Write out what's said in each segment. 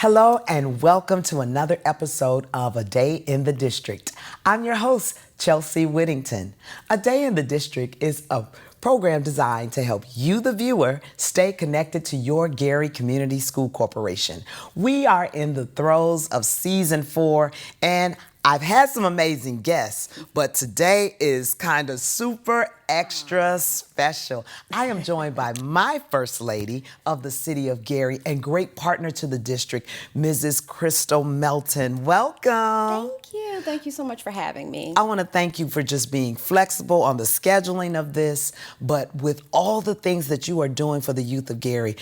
Hello and welcome to another episode of A Day in the District. I'm your host, Chelsea Whittington. A Day in the District is a program designed to help you, the viewer, stay connected to your Gary Community School Corporation. We are in the throes of season 4, and I've had some amazing guests, but today is kind of super extra special. I am joined by my First Lady of the City of Gary and great partner to the district, Mrs. Crystal Melton. Welcome. Thank you. Thank you so much for having me. I want to thank you for just being flexible on the scheduling of this, but with all the things that you are doing for the youth of Gary,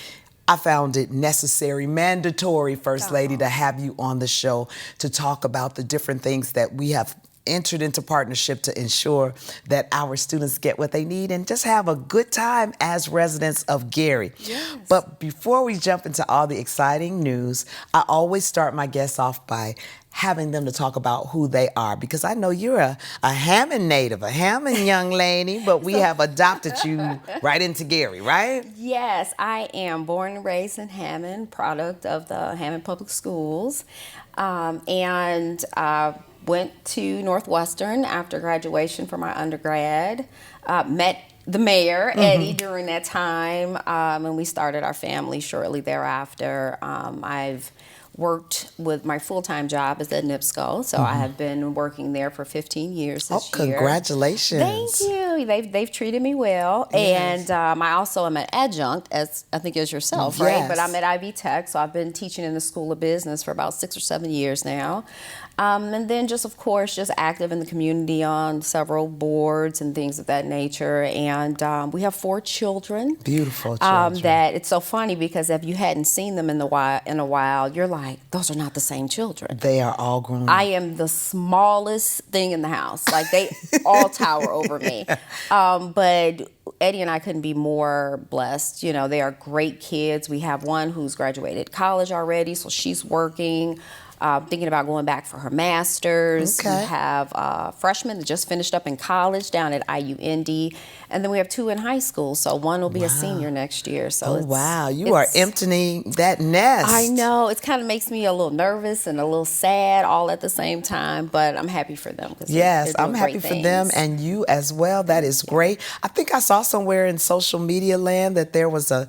I found it necessary, mandatory, First Lady, to have you on the show to talk about the different things that we have entered into partnership to ensure that our students get what they need and just have a good time as residents of Gary. Yes. But before we jump into all the exciting news, I always start my guests off by having them to talk about who they are, because I know you're a Hammond native, a Hammond young lady, but we have adopted you right into Gary, right? Yes, I am born and raised in Hammond, product of the Hammond Public Schools, and went to Northwestern after graduation for my undergrad. Met the mayor, Eddie, during that time, and we started our family shortly thereafter. I've worked with my full-time job is at NIPSCO, so I have been working there for 15 years this year. Congratulations. Thank you. They've treated me well. Yes. And I also am an adjunct, as I think as yourself, right? Yes. But I'm at Ivy Tech, so I've been teaching in the School of Business for about 6 or 7 years now. And then just, of course, just active in the community on several boards and things of that nature. And we have 4 children. Beautiful children. That it's so funny because if you hadn't seen them in a while, you're like, those are not the same children. They are all grown. I am the smallest thing in the house. Like, they all tower over me. But Eddie and I couldn't be more blessed. You know, they are great kids. We have one who's graduated college already, so she's working. Thinking about going back for her master's. Okay. We have a freshman that just finished up in college down at IUND. And then we have 2 in high school. So one will be a senior next year. So wow. You are emptying that nest. I know. It kind of makes me a little nervous and a little sad all at the same time. But I'm happy for them. Yes, they're I'm doing happy great for things. them and you as well. That is great. I think I saw somewhere in social media land that there was a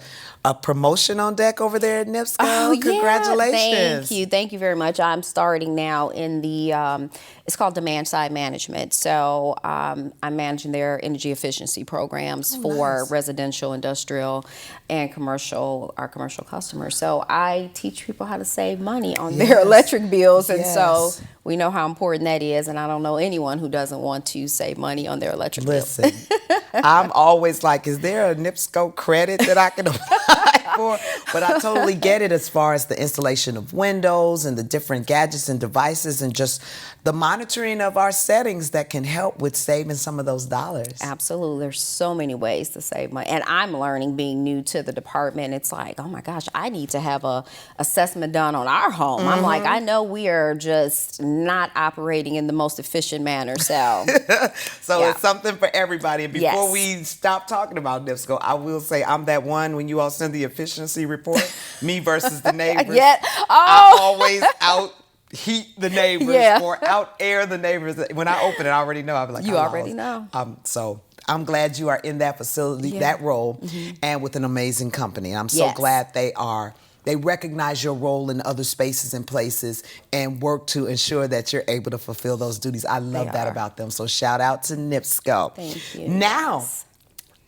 promotion on deck over there at NIPSCO. Oh, Congratulations. Yeah. Thank you very much. I'm starting now in the, it's called demand side management. So I'm managing their energy efficiency programs for residential, industrial, and our commercial customers. So I teach people how to save money on their electric bills. And so we know how important that is. And I don't know anyone who doesn't want to save money on their electric bills. Listen, I'm always like, is there a NIPSCO credit that I can apply for? But I totally get it as far as the installation of windows and the different gadgets and devices and just the monitoring of our settings that can help with saving some of those dollars. Absolutely. There's so many ways to save money. And I'm learning, being new to the department, it's like, oh my gosh, I need to have a assessment done on our home. I'm like, I know we are just not operating in the most efficient manner. So It's something for everybody. And before we stop talking about NIPSCO, I will say I'm that one when you all send the efficiency report, me versus the neighbors. I always out-heat the neighbors or out-air the neighbors. When I open it, I already know. I'll be like, you already know. So I'm glad you are in that facility, that role, and with an amazing company. I'm so glad they recognize your role in other spaces and places and work to ensure that you're able to fulfill those duties. I love that about them. So shout out to NIPSCO. Thank you. Now,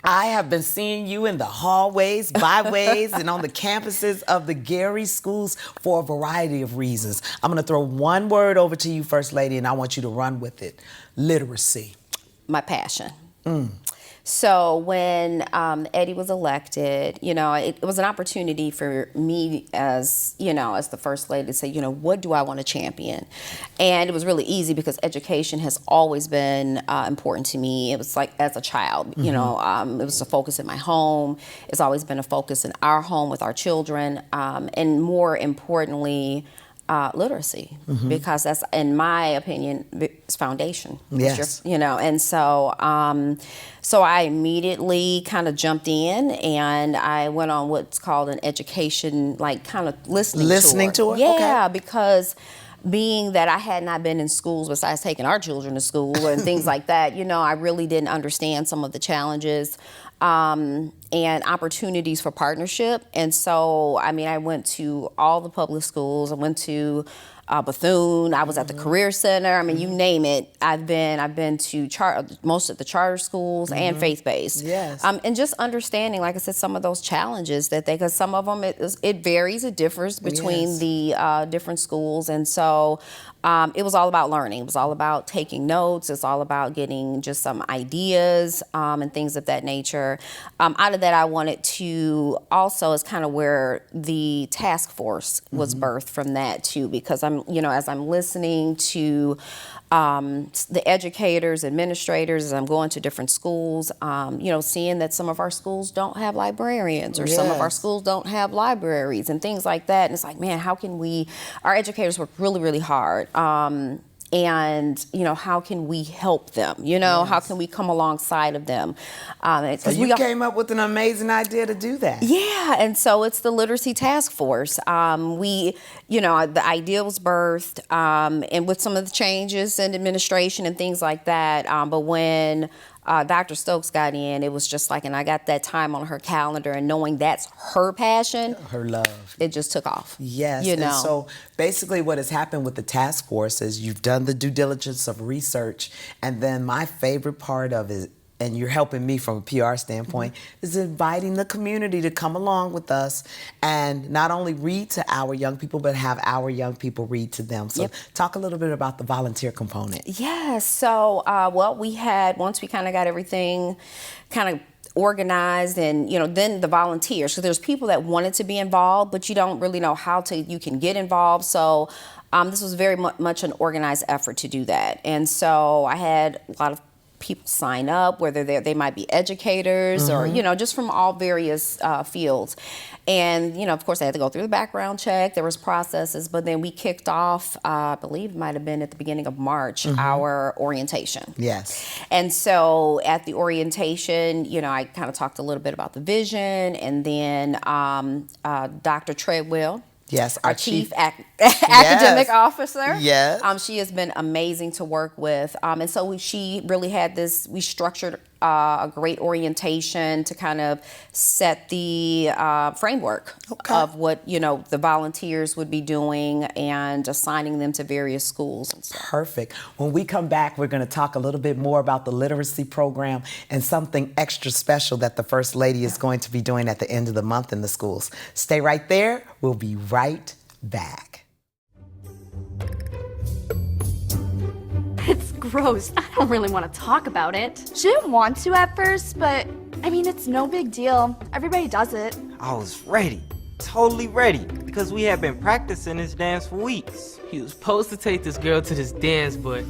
I have been seeing you in the hallways, byways, and on the campuses of the Gary schools for a variety of reasons. I'm going to throw one word over to you, First Lady, and I want you to run with it. Literacy. My passion. So when Eddie was elected, it was an opportunity for me as the First Lady to say, what do I want to champion? And it was really easy because education has always been important to me. It was like as a child, it was a focus in my home. It's always been a focus in our home with our children. And more importantly, literacy, because that's, in my opinion, it's foundation. Yes. And so I immediately kind of jumped in, and I went on what's called an education, like kind of listening tour. Yeah, Okay. because being that I had not been in schools besides taking our children to school and things like that, I really didn't understand some of the challenges and opportunities for partnership. And so, I went to all the public schools. I went to Bethune. I was at the Career Center. You name it. I've been to most of the charter schools and faith-based. Yes. And just understanding, like I said, some of those challenges because some of them it varies, it differs between the different schools, and so it was all about learning. It was all about taking notes. It's all about getting just some ideas and things of that nature. Out of that, I wanted to also, is kind of where the task force was birthed from that too, because as I'm listening to the educators, administrators, as I'm going to different schools, seeing that some of our schools don't have librarians, or some of our schools don't have libraries and things like that. And it's like, man, how can our educators work really, really hard. And how can we help them? How can we come alongside of them? So you came up with an amazing idea to do that. Yeah, and so it's the Literacy Task Force. The idea was birthed, and with some of the changes in administration and things like that. But when Dr. Stokes got in, it was just like, and I got that time on her calendar, and knowing that's her passion, her love, it just took off. Yes. And so basically what has happened with the task force is you've done the due diligence of research, and then my favorite part of it, and you're helping me from a PR standpoint, is inviting the community to come along with us and not only read to our young people, but have our young people read to them. So talk a little bit about the volunteer component. Yes. So, once we kind of got everything kind of organized, and then the volunteers. So there's people that wanted to be involved, but you don't really know how you can get involved. So this was very much an organized effort to do that. And so I had a lot of people sign up, whether they might be educators or just from all various fields. And of course, I had to go through the background check. There was processes, but then we kicked off, I believe it might have been at the beginning of March, our orientation. Yes. And so at the orientation, I kind of talked a little bit about the vision, and then Dr. Treadwell. Yes, our chief academic officer. Yes. She has been amazing to work with. And so she really had we structured a great orientation to kind of set the framework of what, the volunteers would be doing, and assigning them to various schools and stuff. Perfect. When we come back, we're going to talk a little bit more about the literacy program and something extra special that the First Lady is going to be doing at the end of the month in the schools. Stay right there. We'll be right back. It's gross. I don't really want to talk about it. She didn't want to at first, but it's no big deal. Everybody does it. I was ready, totally ready, because we had been practicing this dance for weeks. He was supposed to take this girl to this dance, but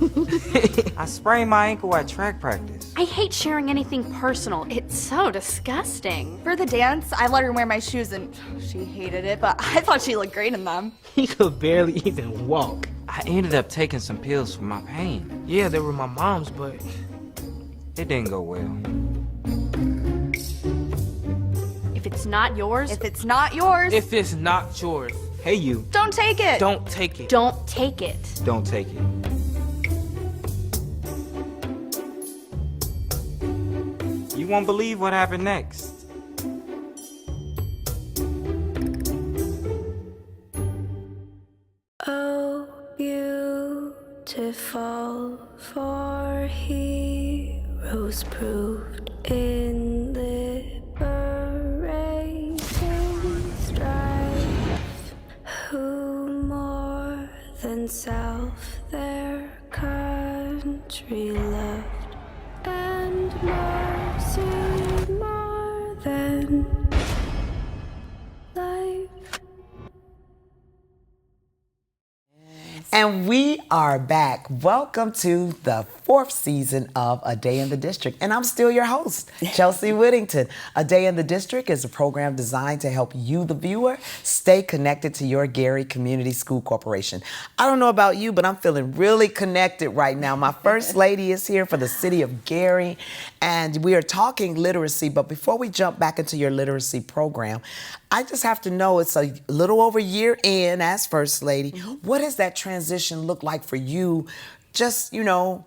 I sprained my ankle at track practice. I hate sharing anything personal. It's so disgusting. For the dance, I let her wear my shoes, and she hated it, but I thought she looked great in them. he could barely even walk. I ended up taking some pills for my pain. Yeah, they were my mom's, but it didn't go well. If it's not yours, If it's not yours, if it's not yours, Hey you, don't take it. don't take it. don't take it. don't take it. You won't believe what happened next. Oh, beautiful for heroes proved in liberating strife, who more than self their country loved, and mercy more than life. And we are back. Welcome to the 4th season of A Day in the District. And I'm still your host, Chelsea Whittington. A Day in the District is a program designed to help you, the viewer, stay connected to your Gary Community School Corporation. I don't know about you, but I'm feeling really connected right now. My first lady is here for the city of Gary, and we are talking literacy. But before we jump back into your literacy program, I just have to know, it's a little over a year in as First Lady. What does that transition look like for you? Just, you know,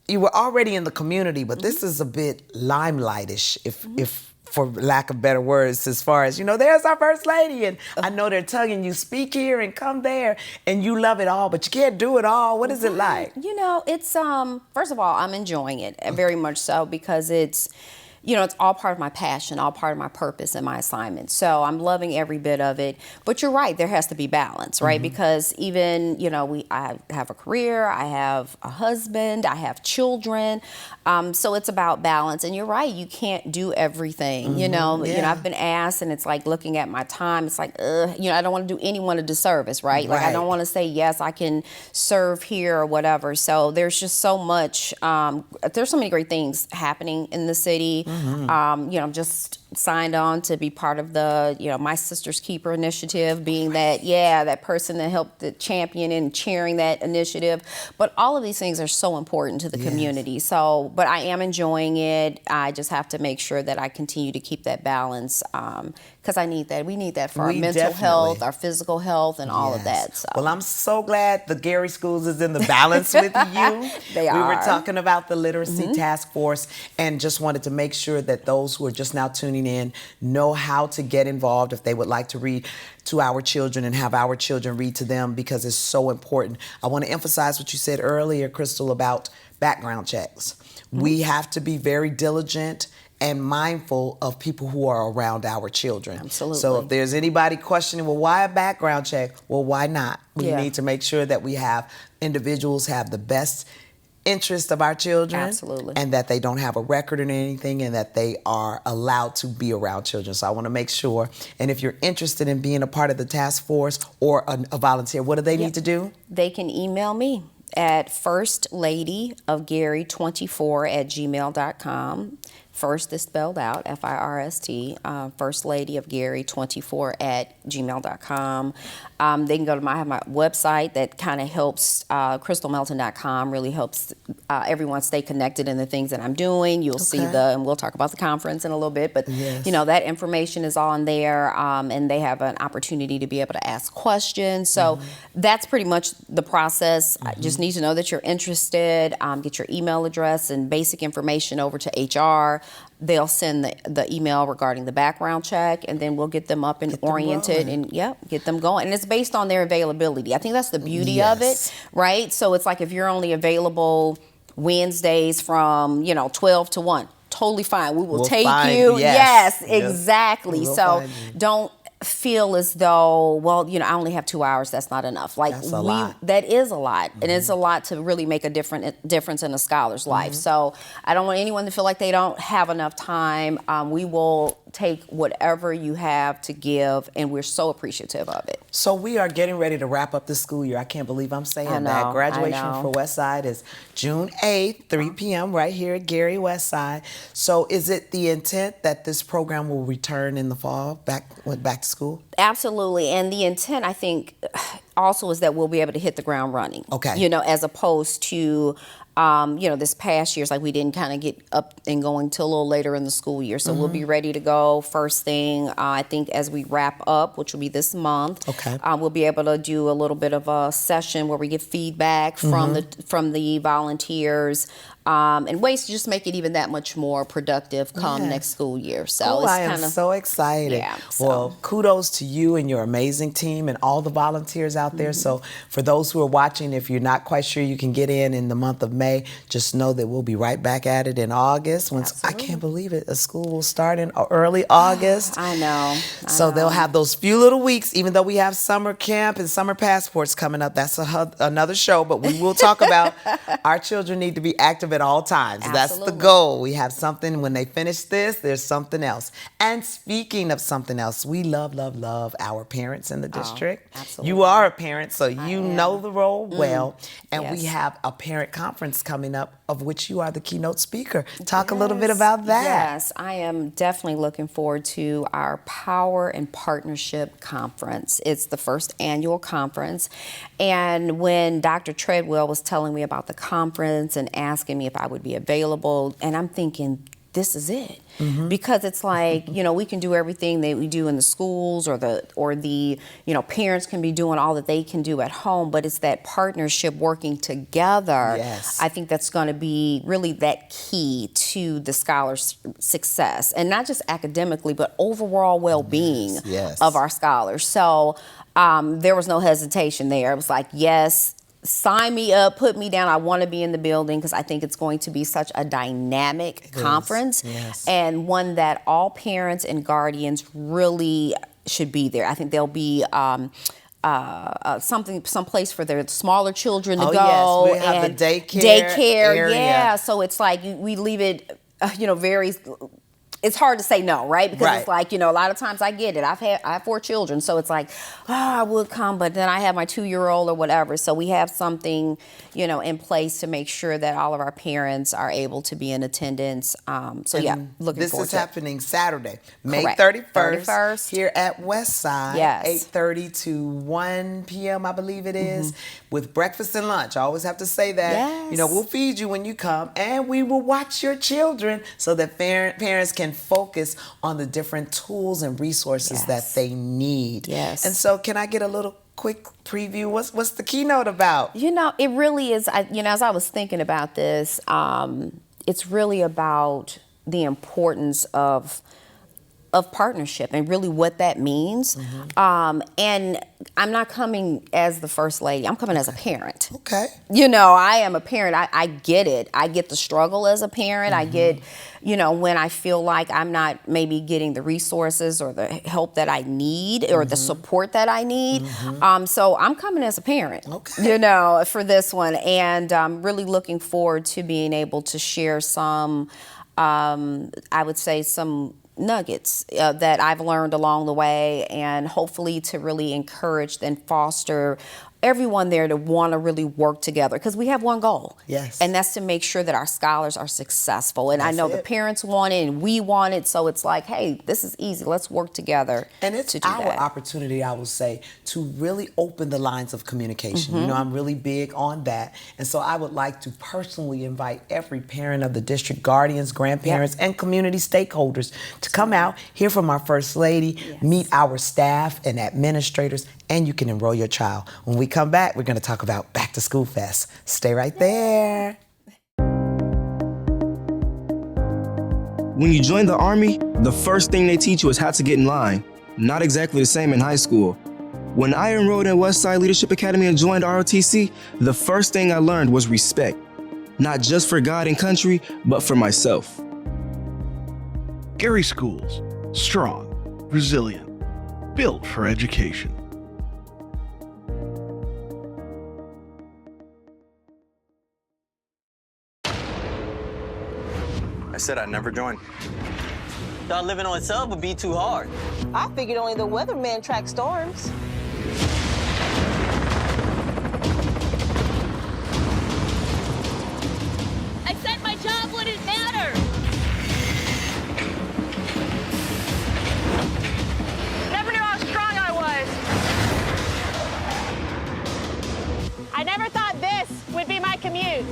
you were already in the community, but this is a bit limelightish, if for lack of better words, as far as, you know, there's our First Lady, and I know they're telling you, speak here and come there, and you love it all, but you can't do it all. What is it like? You know, it's, first of all, I'm enjoying it very much so, because it's, you know, it's all part of my passion, all part of my purpose and my assignment. So I'm loving every bit of it. But you're right, there has to be balance, right? Because even, you know, I have a career, I have a husband, I have children. So it's about balance. And you're right, you can't do everything, you know. You know, I've been asked, and it's like looking at my time, it's like, you know, I don't want to do anyone a disservice, right? Like, I don't want to say, yes, I can serve here or whatever. So there's just so much, there's so many great things happening in the city. You know, just signed on to be part of the, you know, My Sister's Keeper initiative, being that, that person that helped the champion and cheering that initiative. But all of these things are so important to the community. So, but I am enjoying it. I just have to make sure that I continue to keep that balance, because I need that. We need that for our mental health, our physical health, and all of that. So. Well, I'm so glad the Gary Schools is in the balance with you. They are. We were talking about the Literacy Task Force, and just wanted to make sure that those who are just now tuning in know how to get involved if they would like to read to our children and have our children read to them, because it's so important. I want to emphasize what you said earlier, Crystal, about background checks. We have to be very diligent and mindful of people who are around our children. Absolutely. So if there's anybody questioning, well, why a background check? Well, why not? We need to make sure that we have individuals have the best interest of our children. Absolutely. And that they don't have a record or anything, and that they are allowed to be around children. So I want to make sure. And if you're interested in being a part of the task force or a volunteer, what do they need to do? They can email me at firstladyofgary24@gmail.com. First is spelled out, F-I-R-S-T, firstladyofgary24@gmail.com. They can go to I have my website that kind of helps, crystalmelton.com, really helps everyone stay connected in the things that I'm doing. You'll see and we'll talk about the conference in a little bit, but you know, that information is on there, and they have an opportunity to be able to ask questions. So that's pretty much the process. I just need to know that you're interested, get your email address and basic information over to HR. They'll send the email regarding the background check, and then we'll get them up and oriented and get them going. And it's based on their availability. I think that's the beauty of it, right? So it's like, if you're only available Wednesdays from, you know, 12 to 1, totally fine. We'll take you. Yes, exactly. So don't feel as though, well, you know, I only have 2 hours, that's not enough. Like, that's a lot. That is a lot. And it's a lot to really make a difference in a scholar's life. So I don't want anyone to feel like they don't have enough time. We will take whatever you have to give, and we're so appreciative of it. So we are getting ready to wrap up the school year. I can't believe I'm saying that. Graduation for Westside is June 8th, 3 p.m. right here at Gary Westside. So is it the intent that this program will return in the fall, back to school? Absolutely. And the intent, I think, also is that we'll be able to hit the ground running. Okay. You know, as opposed to, you know, this past year's like we didn't kind of get up and going till a little later in the school year. So we'll be ready to go first thing. I think as we wrap up, which will be this month, we'll be able to do a little bit of a session where we get feedback from the volunteers. And ways to just make it even that much more productive come next school year. So it's I am so excited. Well, kudos to you and your amazing team and all the volunteers out there. So for those who are watching, if you're not quite sure you can get in the month of May, just know that we'll be right back at it in August. I can't believe it. The school will start in early August. I know. So they'll have those few little weeks, even though we have summer camp and summer passports coming up. That's another show, but we will talk about our children need to be active at all times. That's the goal. We have something when they finish this, there's something else. And speaking of something else, we love our parents in the district. Absolutely. You are parent, so you know the role well. And we Yes. have a parent conference coming up, of which you are the keynote speaker. Talk a little bit about that. Yes, I am definitely looking forward to our Power and Partnership Conference. It's the first annual conference. And when Dr. Treadwell was telling me about the conference and asking me if I would be available, and I'm thinking, this is it. Because it's like, you know, we can do everything that we do in the schools, or the you know, parents can be doing all that they can do at home, but it's that partnership working together. Yes. I think that's going to be really that key to the scholars' success, and not just academically, but overall well-being Yes. of our scholars. So there was no hesitation there. It was like, yes, sign me up, put me down. I want to be in the building, because I think it's going to be such a dynamic conference, yes. and one that all parents and guardians really should be there. I think there'll be some place for their smaller children to Oh, go. yes. We have and the daycare area. yeah. So it's like we leave it, you know, very. It's hard to say no, right? Because Right. it's like, you know, a lot of times I get it. I have 4 children, so it's like, oh, I would come, but then I have my 2-year-old or whatever. So we have something, you know, in place to make sure that all of our parents are able to be in attendance. So yeah, looking This forward is to it. happening Saturday, May Correct. 31st, 31st. here at Westside, Yes. 8:30 to 1 p.m., I believe it is, with breakfast and lunch. I always have to say that. Yes. You know, we'll feed you when you come, and we will watch your children so that parents can focus on the different tools and resources that Yes. they need. Yes. And so can I get a little quick preview? What's the keynote about? You know, it really is. You know, as I was thinking about this, it's really about the importance of partnership and really what that means. And I'm not coming as the first lady. I'm coming as a parent. Okay. You know, I am a parent. I get it. I get the struggle as a parent. I get, you know, when I feel like I'm not maybe getting the resources or the help that I need or the support that I need. So I'm coming as a parent, Okay. you know, for this one. And I'm really looking forward to being able to share some, I would say, some nuggets that I've learned along the way, and hopefully to really encourage and foster everyone there to want to really work together, because we have one goal. Yes. And that's to make sure that our scholars are successful. And I That's know the it. parents want it and we want it. So it's like, hey, this is easy. Let's work together. And it's to do our that. opportunity, I will say, to really open the lines of communication. You know, I'm really big on that. And so I would like to personally invite every parent of the district, guardians, grandparents, and community stakeholders to come out, hear from our First Lady, meet our staff and administrators, and you can enroll your child. When we come back, we're going to talk about Back to School Fest. Stay right there. When you join the Army, the first thing they teach you is how to get in line. Not exactly the same in high school. When I enrolled in Westside Leadership Academy and joined ROTC, the first thing I learned was respect. Not just for God and country, but for myself. Gary Schools, strong, resilient, built for education. I said I'd never join. Thought living on sub would be too hard. I figured only the weatherman track storms. I said my job wouldn't matter. Never knew how strong I was. I never thought this would be my commute.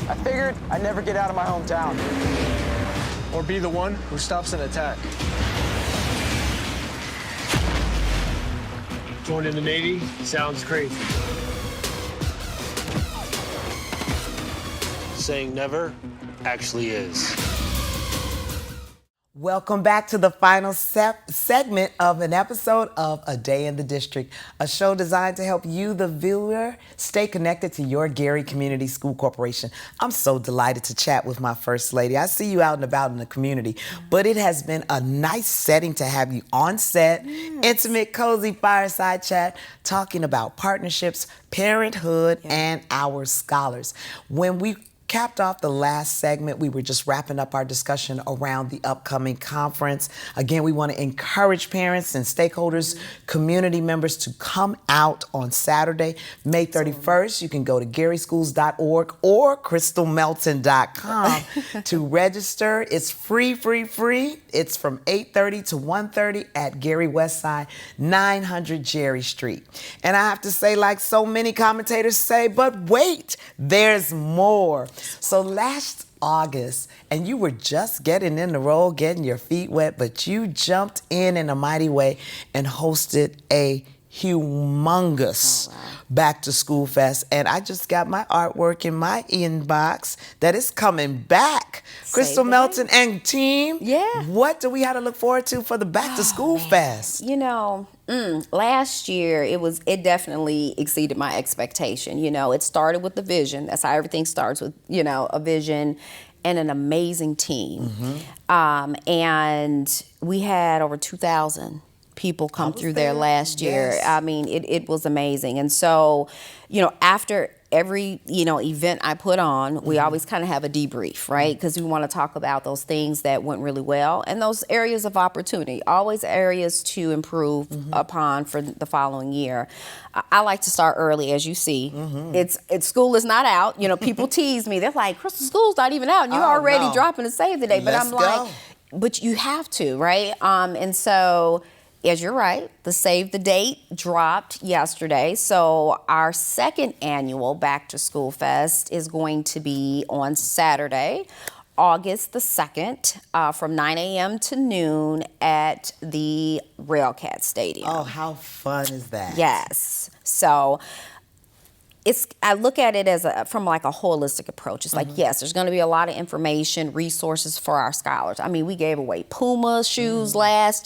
I figured I'd never get out of my hometown. Or be the one who stops an attack. Joining the Navy sounds crazy. Saying never actually is. Welcome back to the final segment of an episode of A Day in the District, a show designed to help you, the viewer, stay connected to your Gary Community School Corporation. I'm so delighted to chat with my First Lady. I see you out and about in the community, but it has been a nice setting to have you on set, intimate, cozy fireside chat, talking about partnerships, parenthood, and our scholars. When we capped off the last segment, we were just wrapping up our discussion around the upcoming conference. Again, we want to encourage parents and stakeholders, community members to come out on Saturday, May 31st. You can go to garyschools.org or crystalmelton.com to register. It's free. It's from 8:30 to 1:30 at Gary Westside, 900 Jerry Street. And I have to say, like so many commentators say, but wait, there's more. So last August, and you were just getting in the role, getting your feet wet, but you jumped in a mighty way and hosted a humongous Back to School Fest. And I just got my artwork in my inbox that is coming back. Crystal Melton and team, what do we have to look forward to for the Back to School Fest? You know, last year it definitely exceeded my expectation. You know, it started with the vision. That's how everything starts, with, you know, a vision and an amazing team. And we had over 2,000 people come through there last year. I mean, it was amazing. And so, you know, after every, you know, event I put on, we always kind of have a debrief, right? Because we want to talk about those things that went really well and those areas of opportunity, always areas to improve upon for the following year. I like to start early, as you see. It's school is not out. You know, people tease me. They're like, Crystal, school's not even out, and you're already dropping a save the date. But I'm like, but you have to, right? And so, yes, you're right. The Save the Date dropped yesterday. So our second annual Back to School Fest is going to be on Saturday, August the 2nd, from 9 a.m. to noon at the Railcat Stadium. Oh, how fun is that? Yes. So I look at it as from like a holistic approach. It's like, yes, there's going to be a lot of information, resources for our scholars. I mean, we gave away Puma shoes there's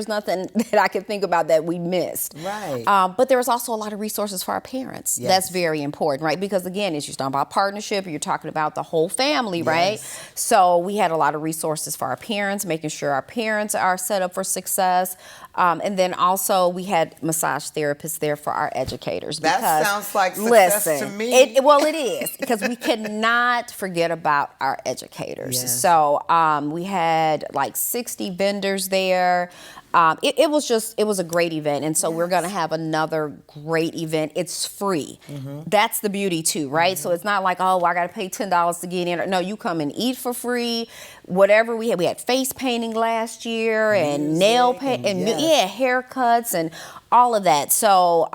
nothing that I can think about that we missed. Right. But there was also a lot of resources for our parents. Yes. That's very important, right? Because again, as you're talking about partnership, you're talking about the whole family, right? So we had a lot of resources for our parents, making sure our parents are set up for success. And then also we had massage therapists there for our educators. That sounds like success to me. It is, because we cannot forget about our educators. So we had like 60 vendors there. It was a great event, and so we're going to have another great event. It's free. That's the beauty too, right? So it's not like, oh, I got to pay $10 to get in. No, you come and eat for free. Whatever we had face painting last year, and nail paint, and haircuts, and all of that. So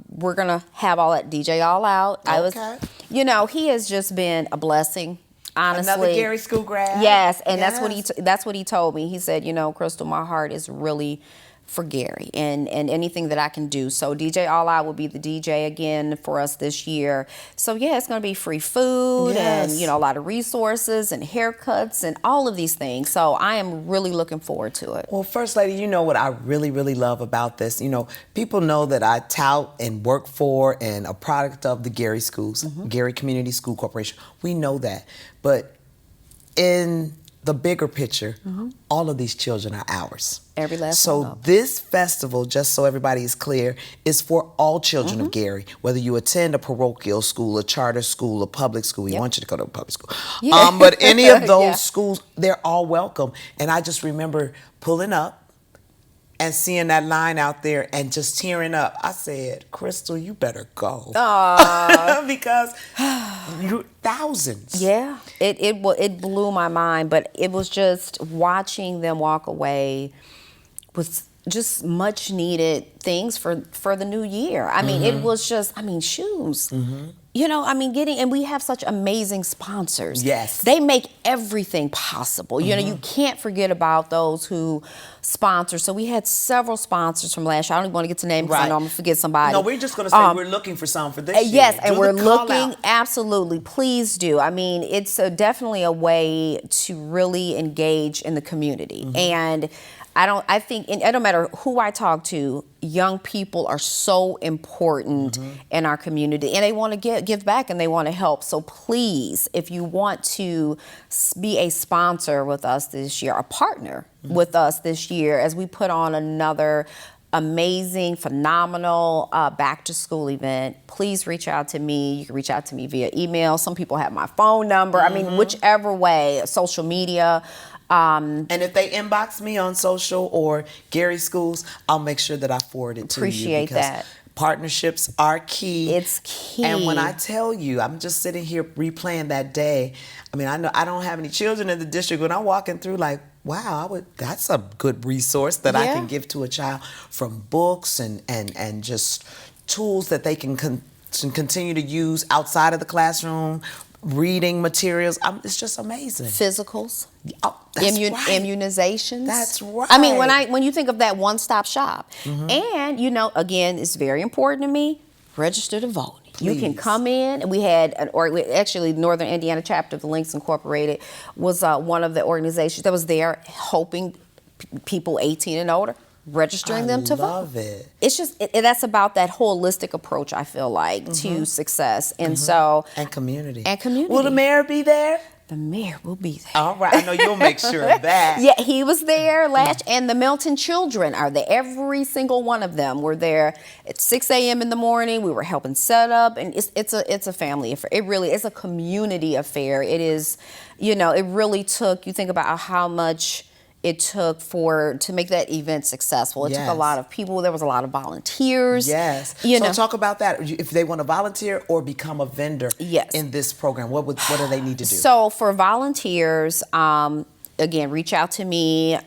we're going to have all that. DJ All Out. He has just been a blessing. Honestly, another Gary School grad. Yes, and that's what he told me. He said, you know, Crystal, my heart is really for Gary and anything that I can do. So DJ All Out will be the DJ again for us this year. So yeah, it's going to be free food and, you know, a lot of resources and haircuts and all of these things. So I am really looking forward to it. Well, First Lady, you know what I really, really love about this? You know, people know that I tout and work for and a product of the Gary Schools, Gary Community School Corporation. We know that. But in the bigger picture, all of these children are ours. Every last one of them. So this festival, just so everybody is clear, is for all children of Gary, whether you attend a parochial school, a charter school, a public school. We want you to go to a public school. But any of those schools, they're all welcome. And I just remember pulling up and seeing that line out there and just tearing up. I said, Crystal, you better go. Because thousands. Yeah, it blew my mind, but it was just watching them walk away with just much needed things for the new year. I mean, it was just, shoes. I mean, and we have such amazing sponsors. Yes. They make everything possible. You can't forget about those who sponsor. So we had several sponsors from last year. I don't even want to get to names because I know I'm going to forget somebody. No, we're just going to say we're looking for some for this year. Yes, and Do we're the call looking, out. absolutely. Please do. I mean, it's definitely a way to really engage in the community. And I think it don't matter who I talk to, young people are so important in our community, and they want to give back and they want to help. So please, if you want to be a sponsor with us this year, a partner with us this year, as we put on another amazing, phenomenal back to school event, please reach out to me. You can reach out to me via email. Some people have my phone number. I mean, whichever way, social media. And if they inbox me on social or Gary Schools, I'll make sure that I forward it to you. Appreciate that. Partnerships are key. It's key. And when I tell you, I'm just sitting here replaying that day. I mean, I know I don't have any children in the district. When I'm walking through, like, wow, that's a good resource that I can give to a child, from books and just tools that they can continue to use outside of the classroom, reading materials. It's just amazing. Physicals. Oh, that's right. Immunizations. That's right. I mean, when you think of that one-stop shop, and again, it's very important to me. Register to vote. Please. You can come in, and we had actually Northern Indiana chapter of the Links Incorporated was one of the organizations that was there helping people 18 and older, registering them to vote. I love it. It's just that's about that holistic approach, I feel like, to success, and so and community. Will the mayor be there? The mayor will be there. All right, I know you'll make sure of that. Yeah, he was there last, and the Melton children are there. Every single one of them were there at 6 a.m. in the morning. We were helping set up, and it's a family affair. It really is a community affair. It is, it really took. You think about how much it took to make that event successful. It took a lot of people. There was a lot of volunteers. Yes. So talk about that. If they want to volunteer or become a vendor in this program, what do they need to do? So for volunteers, again, reach out to me.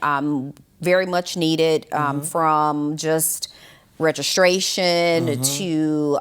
Very much needed from just registration to,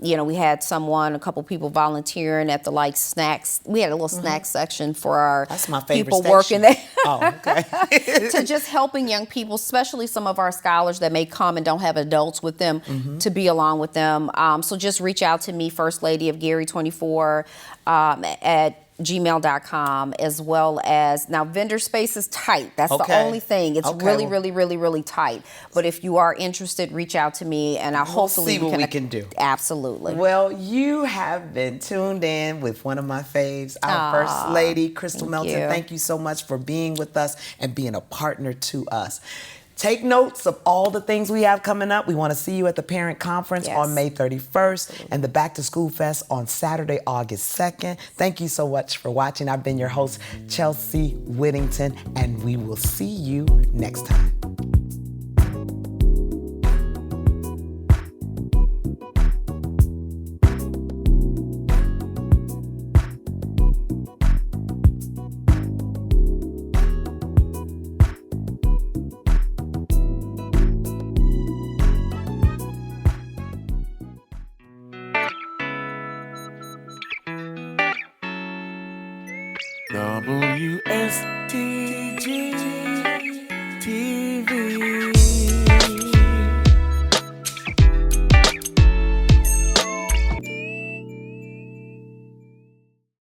we had a couple people volunteering at the snacks. We had a little snack section for our people working there. Oh, okay. To just helping young people, especially some of our scholars that may come and don't have adults with them to be along with them. So just reach out to me, First Lady of Gary 24 at gmail.com, as well as, now vendor space is tight. That's the only thing. It's really, really, really, really tight. But if you are interested, reach out to me, and I'll hopefully see what we can do. Absolutely. Well, you have been tuned in with one of my faves, our First Lady, Crystal Melton. Thank you so much for being with us and being a partner to us. Take notes of all the things we have coming up. We want to see you at the Parent Conference on May 31st and the Back to School Fest on Saturday, August 2nd. Thank you so much for watching. I've been your host, Chelsea Whittington, and we will see you next time. WSTG.